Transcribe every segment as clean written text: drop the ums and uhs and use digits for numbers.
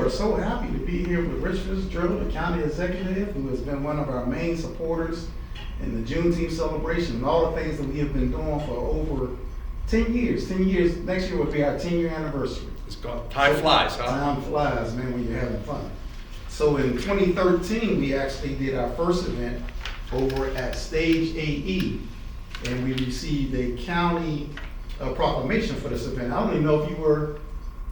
are so happy to be here with Rich Fitzgerald, the county executive, who has been one of our main supporters in the Juneteenth celebration and all the things that we have been doing for over 10 years. 10 years, next year will be our 10-year anniversary. It's gone. Time flies, huh? Time flies, man, when you're having fun. So in 2013, we actually did our first event over at Stage AE, and we received a county proclamation for this event. I don't even know if you were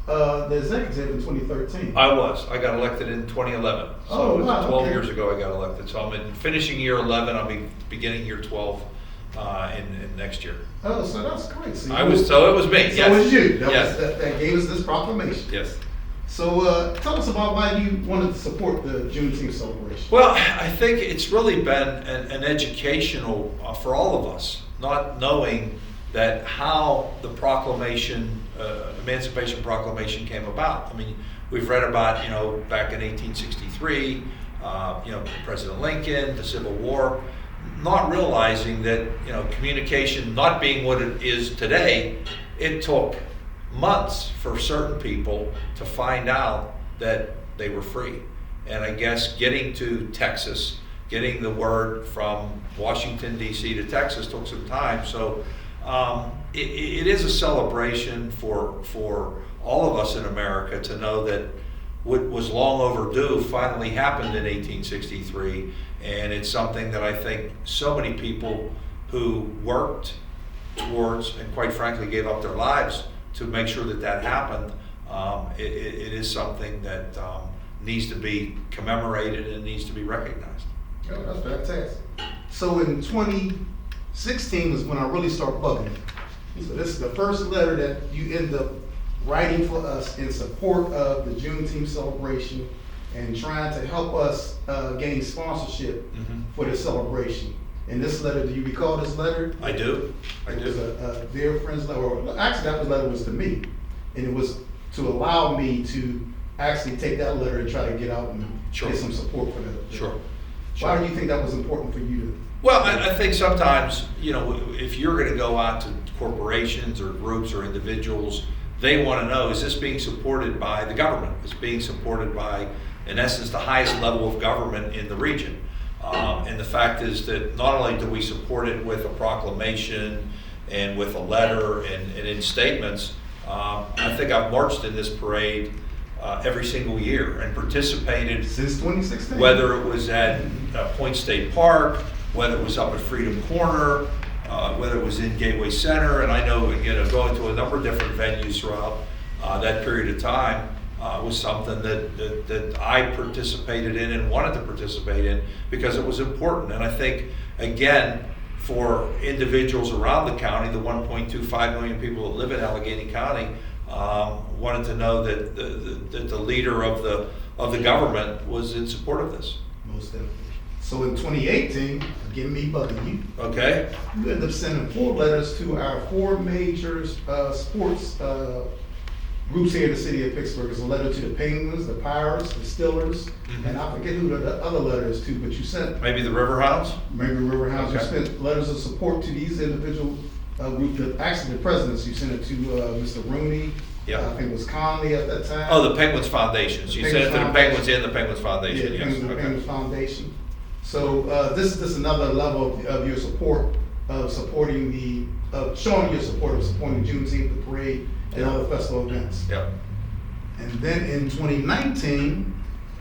the executive in 2013. I was. I got elected in 2011. So Oh, it was wow, 12 okay. years ago I got elected. So I'm in finishing year 11. I'll be beginning year 12 in next year. Oh, so that's great. So So it was me. So Yes. it was you. Yes. That gave us this proclamation. Yes. So tell us about why you wanted to support the Juneteenth celebration. Well, I think it's really been an educational for all of us, not knowing that how the proclamation, Emancipation Proclamation came about. I mean, we've read about, back in 1863, President Lincoln, the Civil War, not realizing that, communication not being what it is today, it took months for certain people to find out that they were free. And I guess getting to Texas, getting the word from Washington, D.C. to Texas took some time. So it is a celebration for all of us in America to know that what was long overdue finally happened in 1863. And it's something that I think so many people who worked towards and quite frankly gave up their lives to make sure that happened, it is something that needs to be commemorated and needs to be recognized. Oh, that's fantastic. So in 2016 was when I really started bugging you. So this is the first letter that you end up writing for us in support of the Juneteenth celebration and trying to help us gain sponsorship for the celebration. And this letter, do you recall this letter? I do. It was a dear friend's letter. Or actually, that letter was to me, and it was to allow me to actually take that letter and try to get out and Sure. get some support for that. Sure. Why do you think that was important for you to? Well, I think sometimes, if you're going to go out to corporations or groups or individuals, they want to know, is this being supported by the government? Is it being supported by, in essence, the highest level of government in the region? And the fact is that not only do we support it with a proclamation and with a letter and in statements, I think I've marched in this parade every single year and participated Since 2016. whether it was at Point State Park, whether it was up at Freedom Corner, whether it was in Gateway Center, and I know, going to a number of different venues throughout that period of time was something that I participated in and wanted to participate in because it was important. And I think, again, for individuals around the county, the 1.25 million people that live in Allegheny County, wanted to know that the leader of the government was in support of this. Most definitely. So in 2018, again me bugging you, Okay? you ended up sending 4 letters to our 4 major sports groups here in the city of Pittsburgh. It's a letter to the Penguins, the Pirates, the Steelers, and I forget who the other letter is to, but you sent Maybe the Riverhounds? maybe Riverhounds. Okay. You sent letters of support to these individual groups. Actually, the presidents, you sent it to Mr. Rooney. Yeah. I think it was Conley at that time. Oh, the Penguins Foundations. You sent it to the Penguins and the Penguins Foundation, Yeah, yes. Penguins, Okay. Penguins Foundation. So this is just another level of your support, of supporting showing your support of supporting Juneteenth, the parade, and other festival events. Yep. And then in 2019,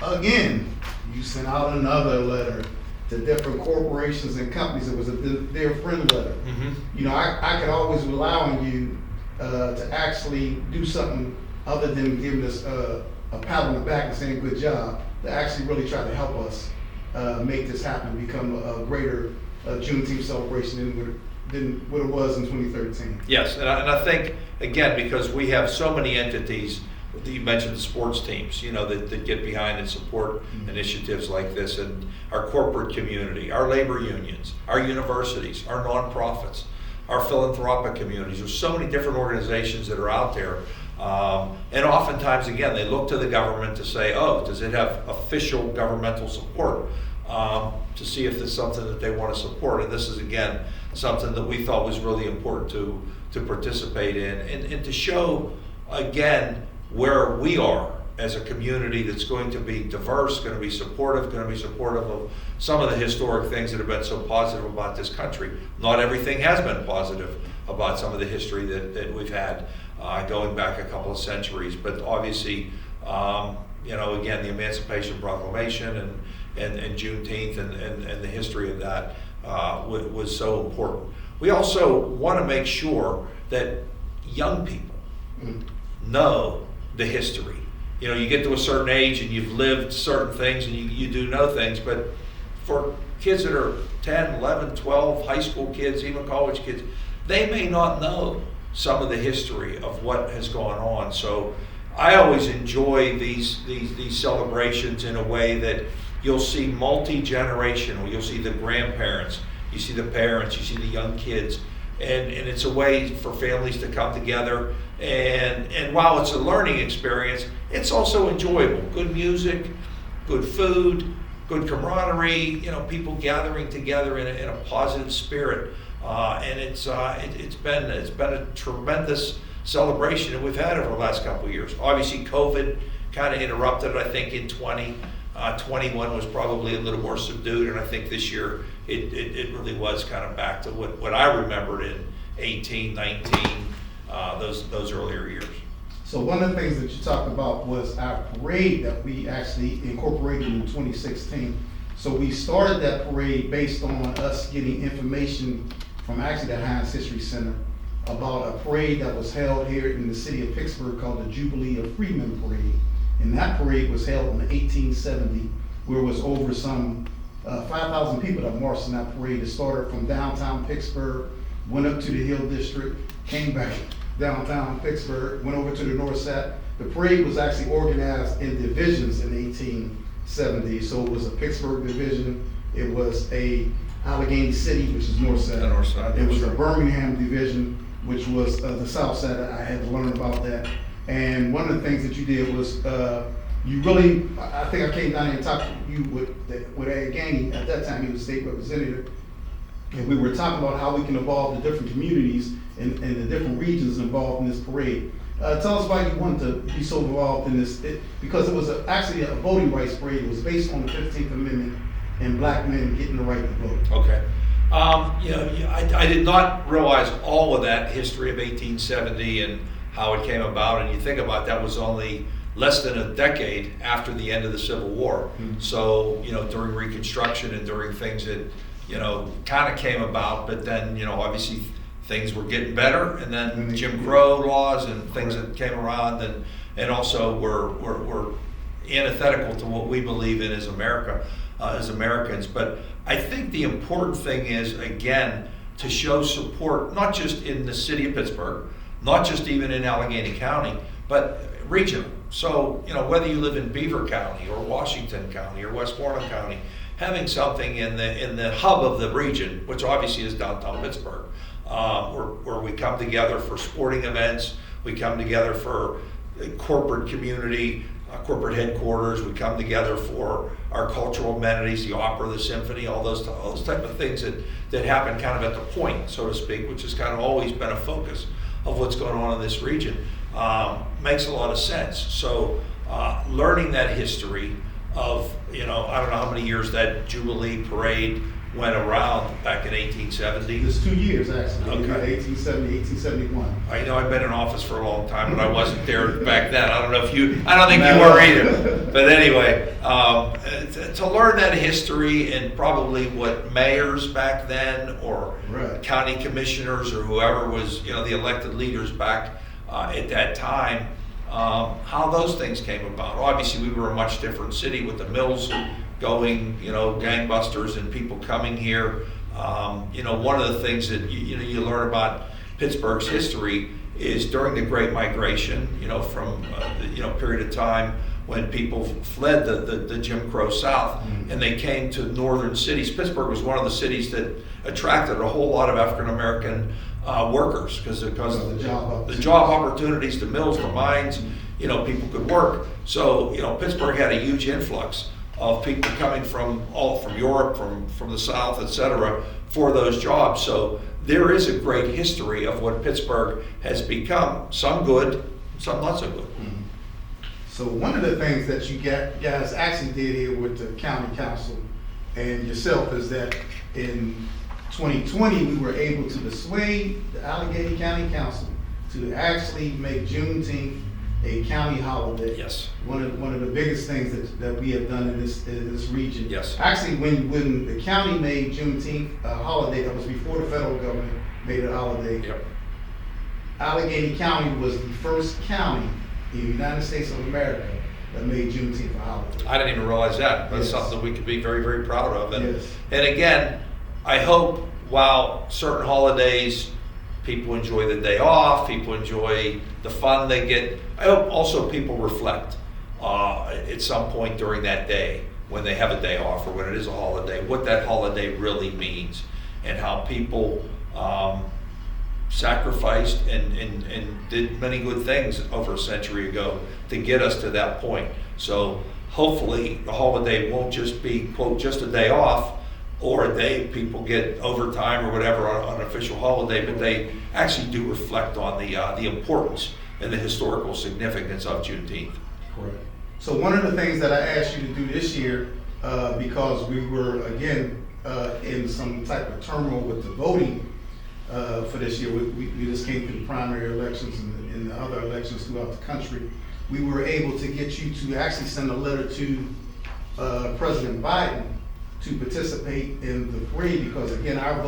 again, you sent out another letter to different corporations and companies. It was a dear friend letter. Mm-hmm. I could always rely on you to actually do something other than giving us a pat on the back and saying good job, to actually really try to help us make this happen, become a greater Juneteenth celebration than what it was in 2013. Yes, and I think, again, because we have so many entities, you mentioned the sports teams, that get behind and support initiatives like this, and our corporate community, our labor unions, our universities, our nonprofits, our philanthropic communities. There's so many different organizations that are out there. And oftentimes, again, they look to the government to say, oh, does it have official governmental support? To see if there's something that they want to support. And this is, again, something that we thought was really important to participate in and to show, again, where we are as a community that's going to be diverse, going to be supportive of some of the historic things that have been so positive about this country. Not everything has been positive about some of the history that we've had going back a couple of centuries, but obviously, again, the Emancipation Proclamation and Juneteenth and the history of that was so important. We also want to make sure that young people know the history. You get to a certain age and you've lived certain things and you do know things, but for kids that are 10, 11, 12, high school kids, even college kids, they may not know some of the history of what has gone on. So I always enjoy these celebrations in a way that you'll see multi-generational. You'll see the grandparents, you see the parents, you see the young kids, and it's a way for families to come together. And while it's a learning experience, it's also enjoyable. Good music, good food, good camaraderie. People gathering together in a positive spirit, and it's been a tremendous celebration that we've had over the last couple of years. Obviously, COVID kind of interrupted it. I think in 2021 was probably a little more subdued, and I think this year it really was kind of back to what I remembered in 18, 19, those earlier years. So one of the things that you talked about was our parade that we actually incorporated in 2016. So we started that parade based on us getting information from actually the Heinz History Center about a parade that was held here in the city of Pittsburgh called the Jubilee of Freemen Parade. And that parade was held in 1870, where it was over some 5,000 people that marched in that parade. It started from downtown Pittsburgh, went up to the Hill District, came back downtown Pittsburgh, went over to the north side. The parade was actually organized in divisions in 1870. So it was a Pittsburgh division, it was a Allegheny City, which is north side. The north side. It was a Birmingham division, which was the south side. I had to learn about that. And one of the things that you did was you really, I think I came down here and talked to you with Ed Gainey. At that time, he was state representative. And we were talking about how we can involve the different communities and the different regions involved in this parade. Tell us why you wanted to be so involved in this, because it was actually a voting rights parade. It was based on the 15th Amendment and black men getting the right to vote. Okay. I did not realize all of that history of 1870 and how it came about. And you think about that was only less than a decade after the end of the Civil War. Mm-hmm. So, during Reconstruction and during things that, kind of came about, but then, obviously things were getting better, and then Jim Crow laws and things that came around and also were antithetical to what we believe in as America, as Americans. But I think the important thing is, again, to show support, not just in the city of Pittsburgh, not just even in Allegheny County, but regional. So, whether you live in Beaver County or Washington County or Westmoreland County, having something in the hub of the region, which obviously is downtown Pittsburgh, where we come together for sporting events, we come together for corporate community, corporate headquarters, we come together for our cultural amenities, the opera, the symphony, all those type of things that happen kind of at the point, so to speak, which has kind of always been a focus of what's going on in this region. Makes a lot of sense. So learning that history of, I don't know how many years that Jubilee Parade went around back in 1870. It's 2 years, actually. Okay. 1870, 1871. I know I've been in office for a long time, but I wasn't there back then. I don't think you were either. But anyway, to learn that history and probably what mayors back then or county commissioners or whoever was, the elected leaders back at that time, how those things came about. Obviously, we were a much different city with the mills going, gangbusters and people coming here. One of the things that you learn about Pittsburgh's history is during the Great Migration, from period of time when people fled the Jim Crow South, and they came to northern cities. Pittsburgh was one of the cities that attracted a whole lot of African American workers because of the job opportunities, the mills, the mines, people could work. So, Pittsburgh had a huge influx of people coming from Europe, from the South, etc., for those jobs. So there is a great history of what Pittsburgh has become. Some good, some not so good. So one of the things that you guys actually did here with the county council and yourself is that in 2020, we were able to persuade the Allegheny County Council to actually make Juneteenth a county holiday. Yes. One of the biggest things that we have done in this region. Yes. Actually, when the county made Juneteenth a holiday, that was before the federal government made it a holiday. Yep. Allegheny County was the first county in the United States of America that made Juneteenth a holiday. I didn't even realize that. That's Yes. something we could be very, very proud of. And, Yes. and again, I hope while certain holidays, people enjoy the day off, people enjoy the fun they get, I hope also people reflect at some point during that day when they have a day off or when it is a holiday, what that holiday really means and how people sacrificed and did many good things over a century ago to get us to that point. So hopefully the holiday won't just be, quote, just a day off or a day people get overtime or whatever on an official holiday, but they actually do reflect on the importance and the historical significance of Juneteenth. Correct. So one of the things that I asked you to do this year, because we were again in some type of turmoil with the voting for this year, we just came through the primary elections and the other elections throughout the country. We were able to get you to actually send a letter to President Biden to participate in the parade because again, our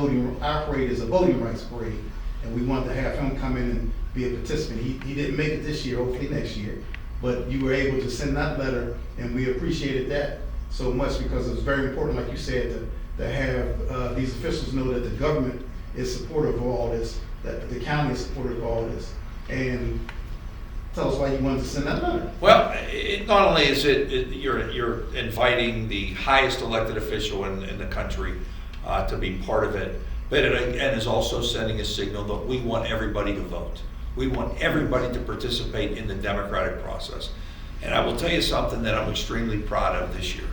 parade is a voting rights parade, and we wanted to have him come in and be a participant. He didn't make it this year, hopefully next year, but you were able to send that letter, and we appreciated that so much because it was very important, like you said, to have these officials know that the government is supportive of all this, that the county is supportive of all this, and tell us why you wanted to send that letter. Well, not only is you're inviting the highest elected official in the country to be part of it, but it again is also sending a signal that we want everybody to vote. We want everybody to participate in the democratic process. And I will tell you something that I'm extremely proud of this year.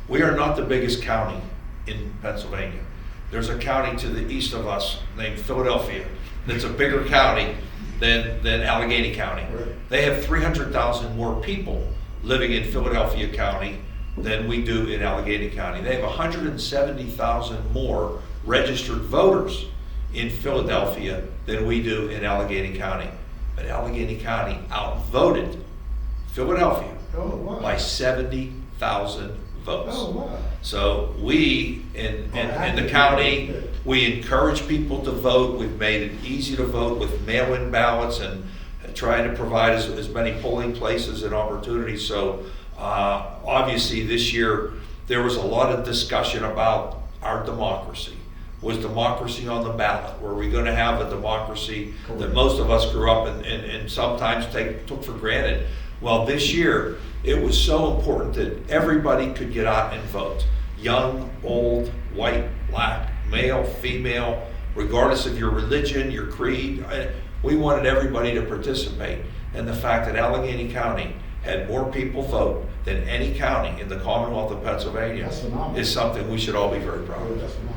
We are not the biggest county in Pennsylvania. There's a county to the east of us named Philadelphia that's a bigger county than Allegheny County. Right. They have 300,000 more people living in Philadelphia County than we do in Allegheny County. They have 170,000 more registered voters in Philadelphia than we do in Allegheny County. But Allegheny County outvoted Philadelphia Oh, wow. by 70,000 votes. Oh, wow. So we, in the county, we encourage people to vote. We've made it easy to vote with mail-in ballots and trying to provide as many polling places and opportunities. So obviously this year, there was a lot of discussion about our democracy. Was democracy on the ballot? Were we going to have a democracy that most of us grew up and sometimes took for granted? Well, this year, it was so important that everybody could get out and vote. Young, old, white, black, male, female, regardless of your religion, your creed. We wanted everybody to participate. And the fact that Allegheny County had more people vote than any county in the Commonwealth of Pennsylvania That's phenomenal. is something we should all be very proud of. That's phenomenal.